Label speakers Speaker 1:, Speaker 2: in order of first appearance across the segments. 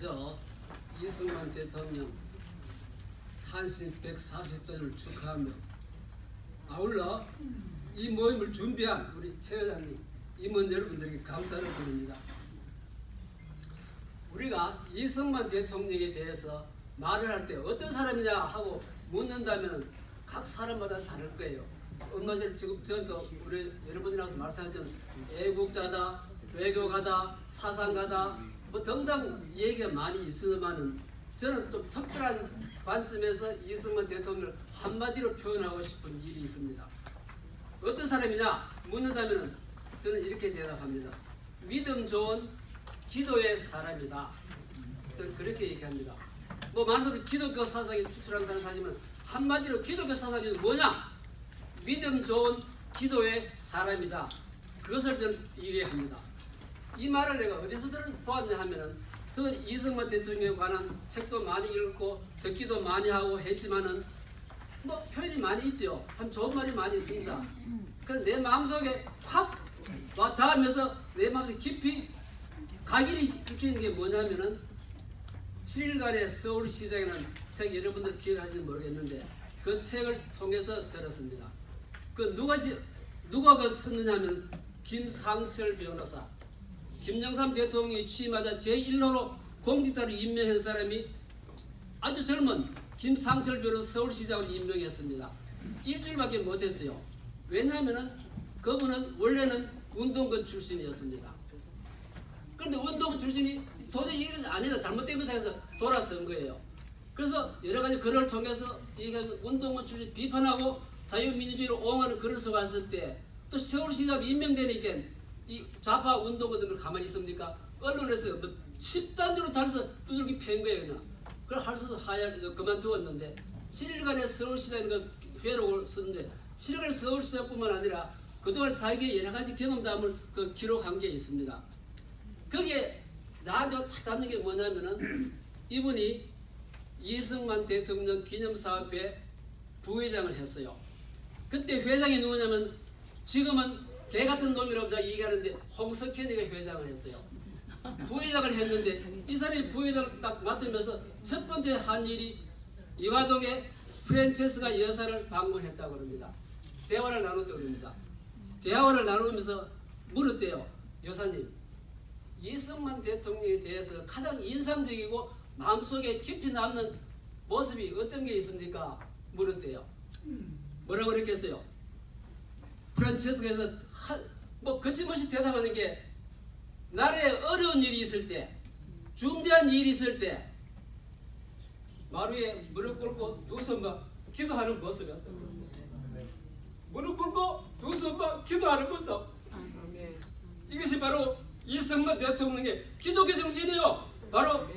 Speaker 1: 먼저 이승만 대통령 탄신 140주년을 축하하며 아울러 이 모임을 준비한 우리 최 회장님, 임원 여러분들에게 감사를 드립니다. 우리가 이승만 대통령에 대해서 말을 할 때 어떤 사람이냐 하고 묻는다면 각 사람마다 다를 거예요. 얼마 전에 지금 저도 우리 여러분이라서 말씀하셨던 애국자다, 외교가다, 사상가다 뭐 등등 얘기가 많이 있으면은 저는 또 특별한 관점에서 이승만 대통령을 한마디로 표현하고 싶은 일이 있습니다. 어떤 사람이냐 묻는다면 저는 이렇게 대답합니다. 믿음 좋은 기도의 사람이다. 저는 그렇게 얘기합니다. 뭐 말씀을 기독교 사상에 투철한 사람 하지만 한마디로 기독교 사상이 뭐냐? 믿음 좋은 기도의 사람이다. 그것을 저는 얘기합니다. 이 말을 내가 어디서 보았냐 하면은 저는 이승만 대통령에 관한 책도 많이 읽고 듣기도 많이 하고 했지만은 뭐 표현이 많이 있죠. 참 좋은 말이 많이 있습니다. 그럼 내 마음속에 확 와 닿으면서 내 마음속에 깊이 각인이 찍히는 게 뭐냐면은 7일간의 서울시장이라는 책 여러분들 기억하시는지 모르겠는데 그 책을 통해서 들었습니다. 그 누가 그 썼느냐 하면 김상철 변호사. 김영삼 대통령이 취임하자 제1호로 공직자로 임명한 사람이 아주 젊은 김상철 변호사 서울시장으로 임명했습니다. 일주일밖에 못했어요. 왜냐하면 그분은 원래는 운동권 출신이었습니다. 그런데 운동권 출신이 도저히 이게 아니다 잘못된 거다 해서 돌아선 거예요. 그래서 여러 가지 글을 통해서 운동권 출신 비판하고 자유민주주의를 옹호하는 글을 써봤을 때 또 서울시장으로 임명되니까 이 좌파 운동권들을 가만히 있습니까? 언론에서 뭐 집단적으로 다뤄서 두들기 팬 거예요. 그냥. 그걸 할 수도 하야 그만두었는데 7일간의 서울시장 그 회록을 썼는데 7일간의 서울시장뿐만 아니라 그동안 자기의 여러 가지 경험담을 그 기록한 게 있습니다. 거기에 나한테 탁 닿는 게 뭐냐면은 이분이 이승만 대통령 기념사업회 부회장을 했어요. 그때 회장이 누구냐면 지금은 개 같은 놈이라고 얘기하는데 홍석현이가 회장을 했어요. 부회장을 했는데 이 사람이 부회장을 딱 맡으면서 첫 번째 한 일이 이화동에 프란체스카 여사를 방문했다고 합니다. 대화를 나눴다고 합니다. 대화를 나누면서 물었대요. 여사님, 이승만 대통령에 대해서 가장 인상적이고 마음속에 깊이 남는 모습이 어떤 게 있습니까? 물었대요. 뭐라고 그랬겠어요? 프란체스카에서 뭐 거침없이 대답하는 게 나라에 어려운 일이 있을 때, 중대한 일이 있을 때 말 위에 무릎 꿇고 두 손 막 기도하는 모습이 어떤 모습? 무릎 꿇고 두 손 막 기도하는 모습. 이것이 바로 이승만 대통령의 기독교 정신이요. 바로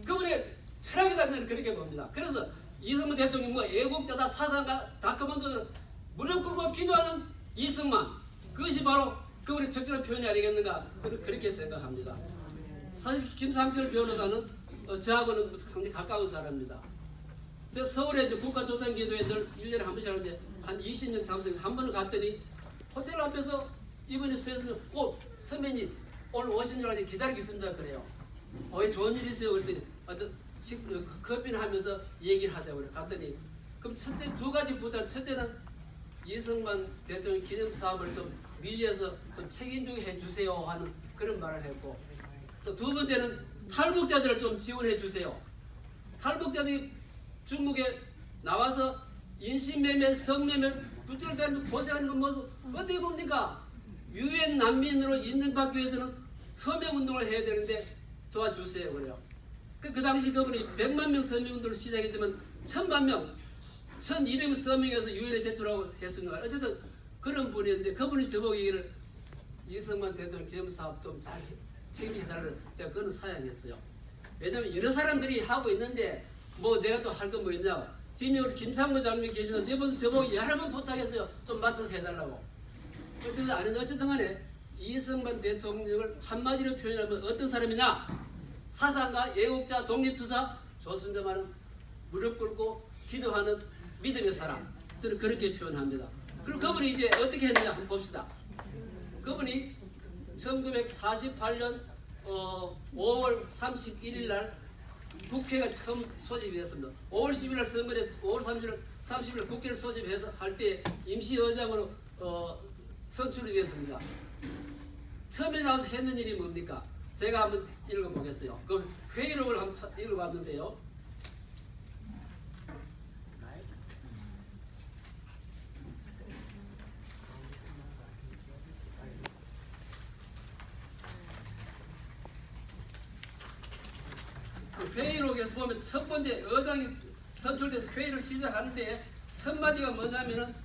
Speaker 1: 그분의 철학이다 저는 그렇게 봅니다. 그래서 이승만 대통령 뭐 애국자다 사상가 다 그만두는 무릎 꿇고 기도하는 이승만, 그것이 바로 그분의 적절한 표현이 아니겠는가 저는 그렇게 생각합니다. 사실 김상철 변호사는 저하고는 상당히 가까운 사람입니다. 저 서울에 국가조상기도에 늘 1년에 한 번씩 하는데 한 20년 참석 한 번을 갔더니 호텔 앞에서 이분이 서 있으면 선배님 오늘 오신 줄 알고 기다리고 있습니다 그래요. 왜 좋은 일 있어요? 그랬더니 커피를 하면서 얘기를 하자고 그래. 갔더니 그럼 첫째 두 가지 부탁. 첫째는 이승만 대통령 기념 사업을 좀 미주에서 좀 책임지게 해주세요 하는 그런 말을 했고, 또 두 번째는 탈북자들을 좀 지원해 주세요. 탈북자들이 중국에 나와서 인신매매, 성매매, 부들가는 고생하는 모습 어떻게 봅니까? 유엔 난민으로 인정받기 위해서는 서명운동을 해야 되는데 도와주세요 그래요. 그 당시 그분이 100만 명 서명운동을 시작했지만 1000만 명, 1200명 서명해서 유엔에 제출하고 했습니다. 어쨌든 그런 분이었는데 그분이 저보고 얘기를 이승만 대통령 기념사업 좀 잘 책임해달라고 제가 그거는 사양했어요. 왜냐하면 여러 사람들이 하고 있는데 뭐 내가 또 할 건 뭐 있냐. 지금 우리 김창모 장님이 계시는데 이번 저보고 여러 번 부탁했어요. 좀 맡아서 해달라고. 그런데 아닌데 어쨌든 간에 이승만 대통령을 한마디로 표현하면 어떤 사람이냐? 사상가, 애국자, 독립투사 좋습니다만 무릎 꿇고 기도하는 믿음의 사람. 저는 그렇게 표현합니다. 그럼 그분이 이제 어떻게 했느냐 한번 봅시다. 그분이 1948년 5월 31일 날 국회가 처음 소집했습니다. 5월 10일 날 선거를 해서 5월 30일 국회를 소집해서 할 때 임시의장으로 선출이 되었습니다. 처음에 나와서 했는 일이 뭡니까? 제가 한번 읽어보겠어요. 그 회의록을 한번 읽어봤는데요. 회의록에서 보면 첫 번째 의장이 선출돼서 회의를 시작하는데 첫 마디가 뭐냐면은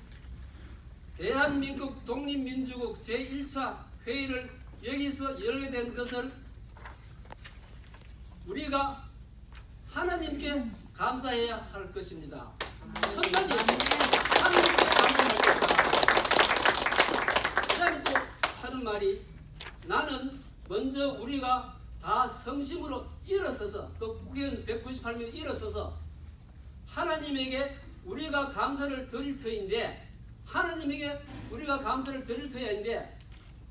Speaker 1: 대한민국 독립민주국 제1차 회의를 여기서 열게 된 것을 우리가 하나님께 감사해야 할 것입니다. 첫 마디였습니다. 하나님께 감사할 것이다. 그 다음에 또 하는 말이 나는 먼저 우리가 다 성심으로 일어서서 그 국회의원 198명이 일어서서 하나님에게 우리가 감사를 드릴 터인데 하나님에게 우리가 감사를 드릴 터인데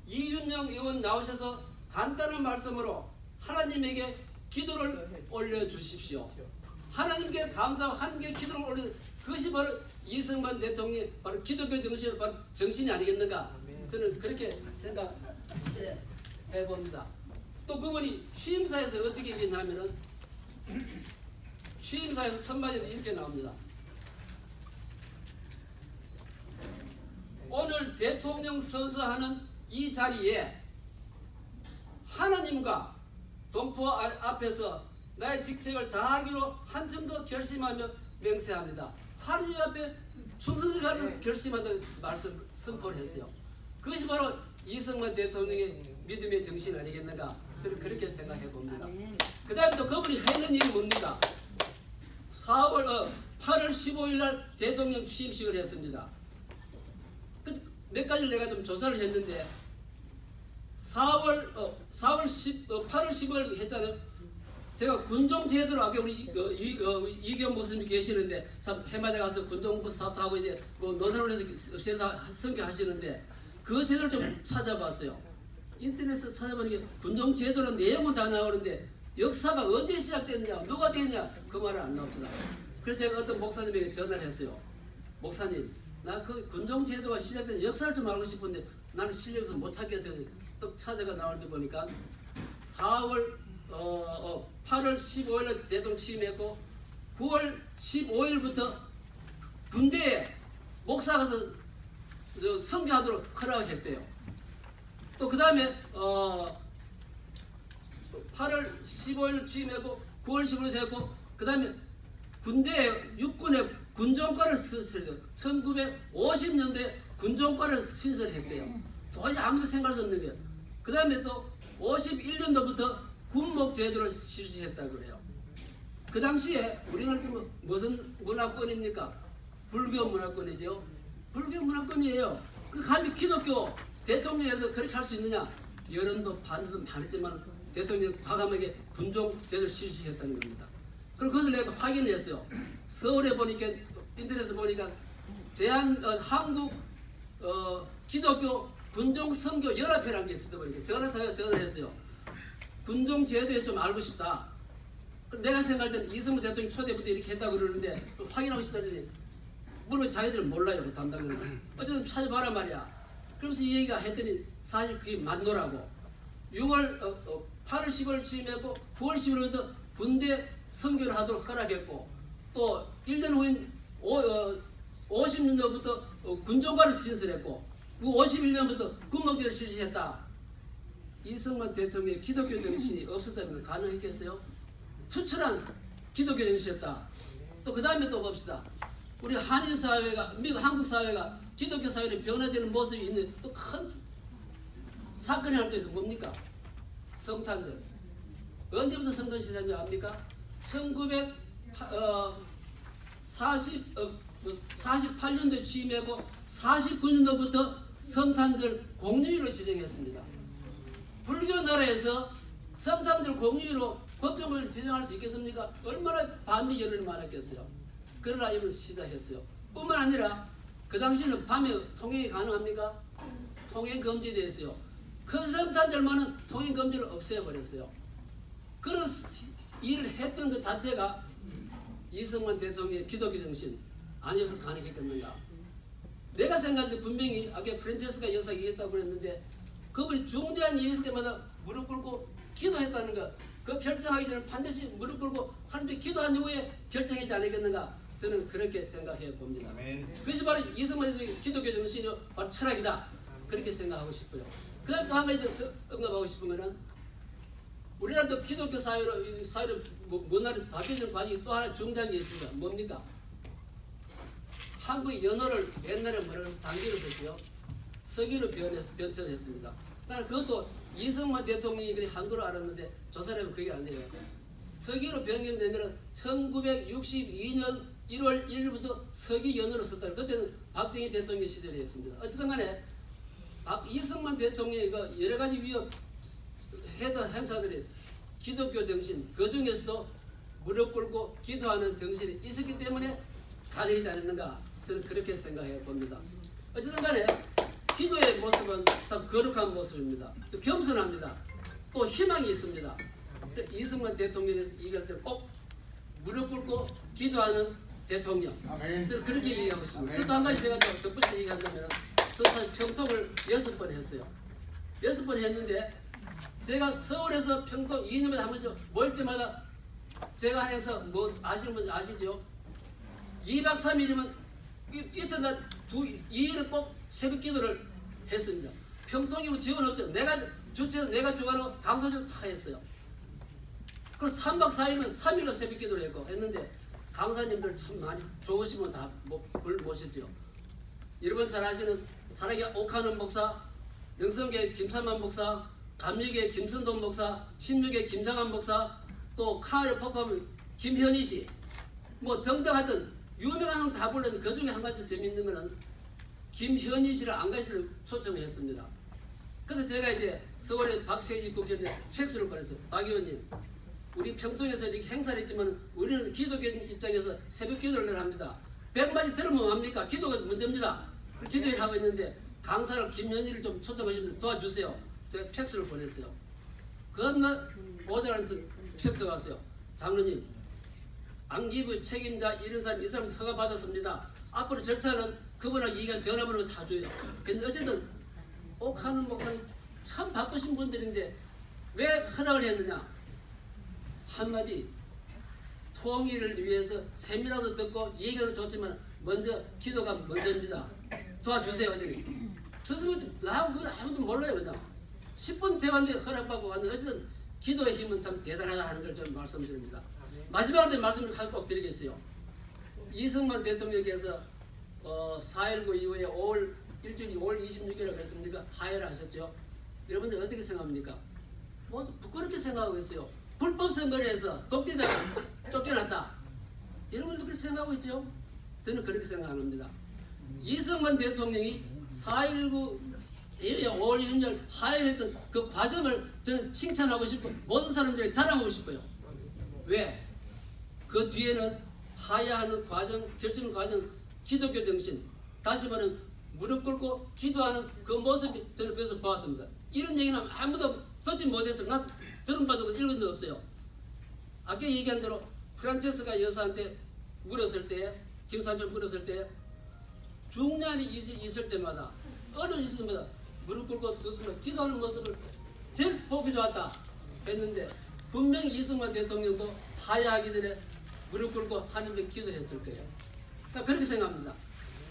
Speaker 1: 이윤영 의원 나오셔서 간단한 말씀으로 하나님에게 기도를 올려주십시오. 하나님께 감사하고 하나님께 기도를 올려 그것이 바로 이승만 대통령의 바로 기독교 정신, 바로 정신이 아니겠는가? 저는 그렇게 생각해 봅니다. 또 그분이 취임사에서 어떻게 얘기했냐면은 취임사에서 첫 마디에 이렇게 나옵니다. 오늘 대통령 선서하는 이 자리에 하나님과 동포 앞에서 나의 직책을 다하기로 한 점 더 결심하며 맹세합니다. 하나님 앞에 충성하기로 결심한다는 말씀 선포를 했어요. 그것이 바로 이승만 대통령의 믿음의 정신 아니겠는가? 저는 그렇게 생각해 봅니다. 그 다음에 또 그분이 했는 일이 뭡니까? 8월 15일 날 대통령 취임식을 했습니다. 몇 가지를 내가 좀 조사를 했는데 8월 15일 했잖아요. 제가 군종 제도로 아까 우리 이경 목사님이 계시는데 참 해마다 가서 군종 사업도 하고 이제 뭐 노사로에서 선교하시는데 그 제도를 좀 찾아봤어요. 인터넷에서 찾아보니까 군종 제도는 내용은 다 나오는데 역사가 언제 시작됐느냐, 누가 됐냐 그 말은 안 나옵니다. 그래서 제가 어떤 목사님에게 전화를 했어요. 목사님, 나 그 군종 제도가 시작된 역사를 좀 알고 싶은데 나는 실력에서 못 찾겠어요. 또 찾아가 나오는데 보니까 8월 15일 대통령 취임했고 9월 15일부터 군대에 목사 가서 선교하도록 허락했대요. 또 그 다음에 8월 15일 취임했고 9월 15일 됐고 그 다음에 군대에 육군에 군종과를 신설했대요. 1950년대에 군종과를 신설했대요. 도저히 아무도 생각할 수 없는 거예요. 그 다음에 또 51년도부터 군목제도를 실시했다 그래요. 그 당시에 우리나라 지금 무슨 문화권입니까? 불교 문화권이죠. 불교 문화권이에요. 그 감히 기독교 대통령에서 그렇게 할 수 있느냐? 여론도 반대도 많았지만 대통령이 과감하게 군종제도를 실시했다는 겁니다. 그리고 그것을 내가 확인을 했어요. 서울에 보니까 인터넷에 보니까 한국 기독교 군종선교 연합회라는 게 있었다 보니까 전화를 했어요. 군종제도에 좀 알고 싶다. 내가 생각할 때는 이승만 대통령 초대부터 이렇게 했다고 그러는데 확인하고 싶다더니 물론 자기들은 몰라요. 그 담당자는. 어쨌든 찾아봐라 말이야. 그러면서 이 얘기가 했더니 사실 그게 맞노라고. 8월 10월 취임했고 9월 10일부터 군대 선교를 하도록 허락했고 또 1년 후인 50년도부터 군종과를 신설했고 그 51년부터 군목제를 실시했다. 이승만 대통령의 기독교 정신이 없었다면 가능했겠어요? 투철한 기독교 정신이었다. 또 그 다음에 또 봅시다. 우리 한인 사회가 미국 한국 사회가 기독교 사회로 변화되는 모습이 있는 또 큰 사건이 할 때 있어 뭡니까? 성탄절. 언제부터 성탄 시작인지 압니까? 1948년도에 취임했고 49년도부터 성탄절 공휴일로 지정했습니다. 불교 나라에서 성탄절 공휴일로 법정을 지정할 수 있겠습니까? 얼마나 반대 여론이 많았겠어요. 그러나 이번 시작했어요. 뿐만 아니라 그 당시에는 밤에 통행이 가능합니까? 통행 금지되었어요. 큰 성탄절만은 통행 금지를 없애버렸어요. 그런 일을 했던 것 자체가 이승만 대통령의 기독교 정신 아니어서 가능했겠는가. 내가 생각할 때 분명히 아까 프란체스카 여사가 얘기했다고 그랬는데 그분이 중대한 일이 있을 때마다 무릎 꿇고 기도했다는 것, 그 결정하기 전에 반드시 무릎 꿇고 하나님께 기도한 이후에 결정하지 않았겠는가. 저는 그렇게 생각해 봅니다. 그것이 바로 이승만 대통령의 기독교 정신이 바로 철학이다. 그렇게 생각하고 싶어요. 그 다음 또 한 가지 더 언급하고 싶은 것은 우리나라도 기독교 사회로 문화를 바뀌어지는 과정이 또 하나 중대한 게 있습니다. 뭡니까? 한국 연어를 옛날에 뭐라고 해서 단기로 썼고요. 서기로 변천했습니다. 나는 그것도 이승만 대통령이 그리 한글로 알았는데 조사하면 그게 안 돼요. 서기로 변경되면 1962년 1월 1일부터 서기 연어로 썼다. 그때는 박정희 대통령 시절이었습니다. 어쨌든 간에 이승만 대통령이 여러 가지 위협 행사들이 기독교 정신, 그 중에서도 무릎 꿇고 기도하는 정신이 있었기 때문에 가능하지 않았는가. 저는 그렇게 생각해 봅니다. 어쨌든 간에 기도의 모습은 참 거룩한 모습입니다. 또 겸손합니다. 또 희망이 있습니다. 이승만 대통령에서 얘기할 때 꼭 무릎 꿇고 기도하는 대통령. 저는 그렇게 얘기하고 있습니다. 또 한 가지 제가 덧붙여 얘기한다면 저 사실 평통을 6번 했어요. 6번 했는데 제가 서울에서 평통 2년마다 한 번씩 모일 때마다 제가 하는 행사 뭐 아시는 분 아시죠? 2박 3일이면 이튿날 2일은 꼭 새벽 기도를 했습니다. 평통이면 지원 없어요. 내가 주최해서 내가 주관하고 강사들 다 했어요. 그래서 3박 4일은 3일로 새벽 기도를 했는데 강사님들 참 많이 좋으시면 다 모셨죠. 여러분 잘 아시는 사랑의 옥하는 목사, 명성계 김삼만 목사, 감리계 김선동 목사, 신육계 김장한 목사, 또 카를 퍼포먼 김현희 씨, 뭐 등등 하여튼 유명한 사람 다 불렀는데 그 중에 한 가지 재미있는 거는 김현희 씨를 안 가시를 초청을 했습니다. 그래서 제가 이제 서울에 박세지 국회의원에 팩스를 보냈어요. 박 의원님, 우리 평통에서 이렇게 행사를 했지만 우리는 기독교 입장에서 새벽 기도를 합니다. 100마디 들으면 뭐합니까? 기도가 문제입니다. 기도를 하고 있는데 강사를 김현희를 좀 초청하시면 도와주세요. 제가 팩스를 보냈어요. 그날 오전에 팩스가 왔어요. 장로님, 안기부 책임자 이런 사람 이 사람 허가 받았습니다. 앞으로 절차는 그분하고 얘기한 전화번호 다 줘요. 근데 어쨌든 옥하는 목사님 참 바쁘신 분들인데 왜 허락을 했느냐? 한마디 통일을 위해서 세미나도 듣고 얘기는 좋지만 먼저 기도가 먼저입니다. 도와주세요. 저 사람은 나하고 그건 아무도 몰라요. 그냥 10분 대화인데 허락받고 왔는데 어쨌든 기도의 힘은 참 대단하다 하는 걸 좀 말씀드립니다. 마지막으로 말씀을 하나 꼭 드리겠어요. 이승만 대통령께서 4.19 이후에 일주일이 5월 26일이라고 그랬습니까? 하야를 하셨죠. 여러분들 어떻게 생각합니까? 뭐 부끄럽게 생각하고 있어요. 불법 선거를 해서 독재자가 쫓겨났다. 여러분들 그렇게 생각하고 있죠? 저는 그렇게 생각합니다. 이승만 대통령이 4.19 이후에 5월 26일 하야를 했던 그 과정을 저는 칭찬하고 싶고 모든 사람들이 자랑하고 싶어요. 왜? 그 뒤에는 하야하는 과정, 결심 과정, 기독교 정신, 다시 말하면 무릎 꿇고 기도하는 그 모습이 저는 그것을 보았습니다. 이런 얘기는 아무도 듣지 못해서 난 들은 바도 읽은 적 없어요. 아까 얘기한 대로 프란체스카 여사한테 물었을 때, 김산철 물었을 때 중년이 있을 때마다 어느 있을 때마다 무릎 꿇고 기도하는 모습을 제일 보기 좋았다 했는데 분명히 이승만 대통령도 하야하기 전에 무릎 꿇고 하나님께 기도했을 거예요. 그렇게 생각합니다.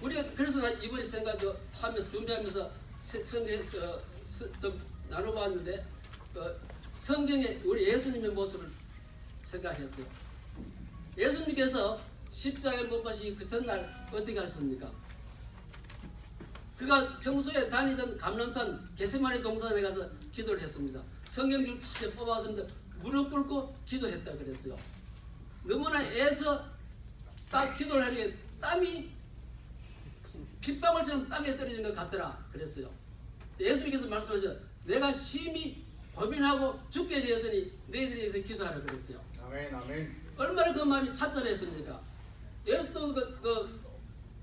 Speaker 1: 우리가 그래서 이번에 생각하면서 준비하면서 성경에서 나눠봤는데 성경에 우리 예수님의 모습을 생각했어요. 예수님께서 십자가에 못 박히기 그 전날 어떻게 하셨습니까? 그가 평소에 다니던 감람산 겟세마네 동산에 가서 기도를 했습니다. 성경 중 잘 뽑아왔습니다. 무릎 꿇고 기도했다 그랬어요. 너무나 애서 딱 기도를 하니까 땀이 핏방울처럼 땅에 떨어지는 것 같더라 그랬어요. 예수님께서 말씀하셔서 내가 심히 고민하고 죽게 되었으니 너희들이 여기서 기도하라 그랬어요.
Speaker 2: 아멘, 아멘.
Speaker 1: 얼마나 그 마음이 찾잡했습니까? 예수도 그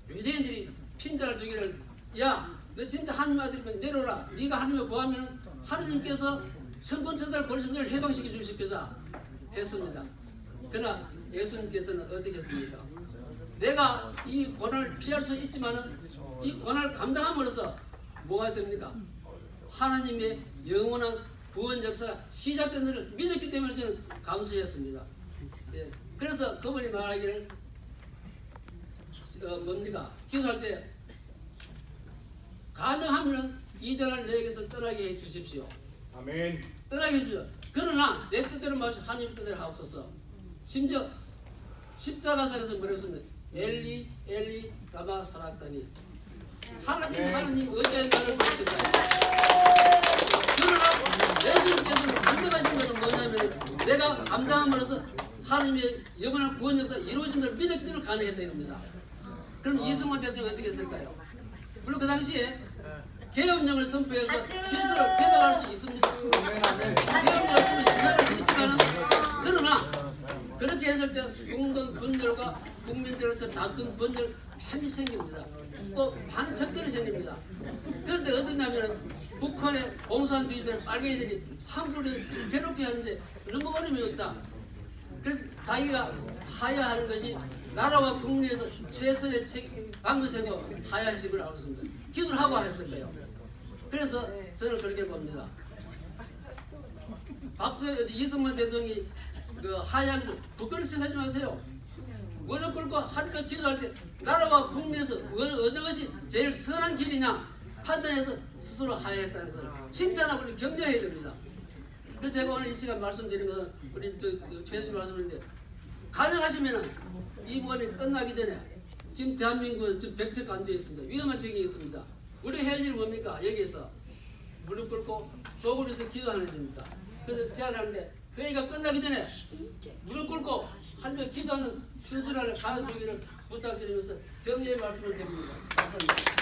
Speaker 1: 유대인들이 핀자를 주기를 야, 너 진짜 하나님 아들이면 내려오라. 네가 하나님을 구하면 하나님께서 천군천사를 벌써 널 해방시켜 주실 거다. 했습니다. 그러나 예수님께서는 어떻게 했습니까? 내가 이 고난을 피할 수 있지만은 이 고난을 감당함으로써 뭐가 됩니까? 하나님의 영원한 구원 역사가 시작된 것을 믿었기 때문에 저는 감사했습니다. 예. 그래서 그분이 말하기를 뭡니까? 기도할 때 가능하면 이 자를 내게서 떠나게 해 주십시오.
Speaker 2: 아멘.
Speaker 1: 떠나게 해 주십시오. 그러나 내 뜻대로 말없이 하나님 뜻대로 하옵소서. 심지어 십자가상에서 뭐랬습니까? 엘리 엘리 라마 사락다니. 하나님 의자의 나를 보십니다. 그러나 예수님께서는 감당하신 것은 뭐냐면 내가 감당함으로써 하나님의 영원한 구원 역사 이루어진 걸 믿었기 때문에 가능했다 이겁니다. 그럼 이승만 대통령이 어떻게 했을까요? 물론 그 당시에 계엄령을 선포해서 질서를 회복할 수 있습니다. 계엄령을 선포할 수 있지만 그러나 그렇게 했을 때 중동 분들과 국민들에서 다툰 분들 많이 생깁니다. 또 많은 적들이 생깁니다. 그런데 어떠냐면 북한의 공산 주의자들 빨갱이들이 한국을 괴롭게 하는데 너무 어려움이 없다. 그래서 자기가 하야하는 것이 나라와 국민에서 최선의 방문세고 하야하신 걸 알고 있습니다. 기도를 하고 했을 거예요. 그래서 저는 그렇게 봅니다. 이승만 대통령이 그 하야하는 걸 부끄럽게 생각하지 마세요. 무릎 꿇고 하루에 기도할 때 나라와 국민에서 어느 것이 제일 선한 길이냐 판단해서 스스로 하야했다는 것을 칭찬하고 격려해야 됩니다. 그래서 제가 오늘 이 시간 말씀드린 것은 우리 최대중 말씀드렸는데 가능하시면은 이 모험이 끝나기 전에 지금 대한민국은 지금 백척 안 되어 있습니다. 위험한 지경이 있습니다. 우리 할 일은 뭡니까? 여기에서 무릎 꿇고 조국에서 기도하는 겁니다. 그래서 제안하는데 회의가 끝나기 전에 무릎 꿇고 하루에 기도하는 순수를 가르쳐주기를 부탁드리면서 격려의 말씀을 드립니다. 감사합니다.